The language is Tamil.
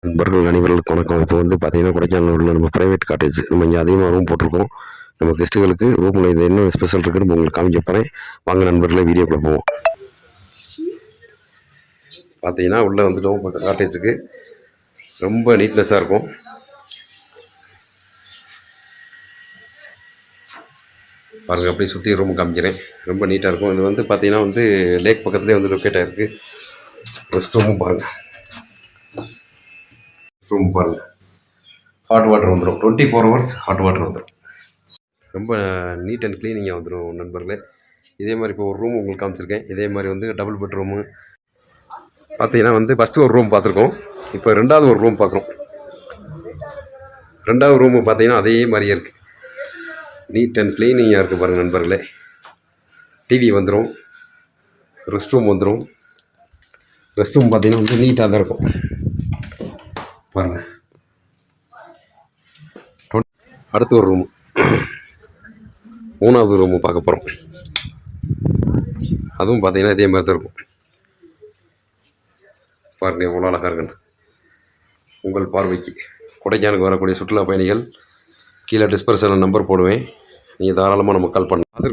நண்பர்கள் அனைவர்களுக்கு வணக்கம். இப்போ வந்து பார்த்தீங்கன்னா கொடைக்கானலில் நம்ம ப்ரைவேட் காட்டேஜ் நம்ம இங்கே அதிகமாக ரூம் போட்டிருக்கோம். நம்ம கெஸ்ட்டுகளுக்கு ரூமில் இது என்ன ஸ்பெஷல் இருக்குன்னு உங்களுக்கு காமிக்க போகிறேன். வாங்க நண்பர்களே வீடியோக்குள்ளே போவோம். பார்த்தீங்கன்னா உள்ளே வந்துட்டோம். இப்போ காட்டேஜுக்கு ரொம்ப நீட்னஸாக இருக்கும். பாருங்கள் அப்படியே சுற்றி ரூம் காமிக்கிறேன். ரொம்ப நீட்டாக இருக்கும். இது வந்து பார்த்தீங்கன்னா வந்து லேக் பக்கத்துலேயே வந்து லொக்கேட் ஆகிருக்கு. ரெஸ்ட் ரூமும் பாருங்கள். ரூம் பாருங்கள், ஹாட் வாட்டர் வந்துடும். 24 hours ஹாட் வாட்டர் வந்துடும். ரொம்ப நீட் அண்ட் க்ளீனிங்காக வந்துடும் நண்பர்களே. இதே மாதிரி இப்போ ஒரு ரூம் உங்களுக்கு காமிச்சிருக்கேன். இதே மாதிரி வந்து டபுள் பெட்ரூமு பார்த்தீங்கன்னா வந்து ஃபஸ்ட்டு ஒரு ரூம் பார்த்துருக்கோம். இப்போ ரெண்டாவது ஒரு ரூம் பார்க்குறோம். ரெண்டாவது ரூமு பார்த்தீங்கன்னா அதே மாதிரியே இருக்குது. நீட் அண்ட் க்ளீனிங்காக இருக்குது பாருங்கள் நண்பர்களே. டிவி வந்துடும், ரெஸ்ட் ரூம் வந்துடும். ரெஸ்ட் ரூம் பார்த்தீங்கன்னா வந்து நீட்டாக தான் இருக்கும் பாருங்கள். அடுத்து ஒரு ரூமு, மூணாவது ரூமு பார்க்க போகிறோம். அதுவும் பார்த்தீங்கன்னா இதே மாதிரி தான் இருக்கும். பாருங்கள் எவ்வளோ அழகாக இருக்குன்னு. உங்கள் பார்வைக்கு கொடைக்கானலுக்கு வரக்கூடிய சுற்றுலா பயணிகள் கீழே டிஸ்பர்ஷனில் நம்பர் போடுவேன். நீங்கள் தாராளமாக நம்ம கால் பண்ணலாம்.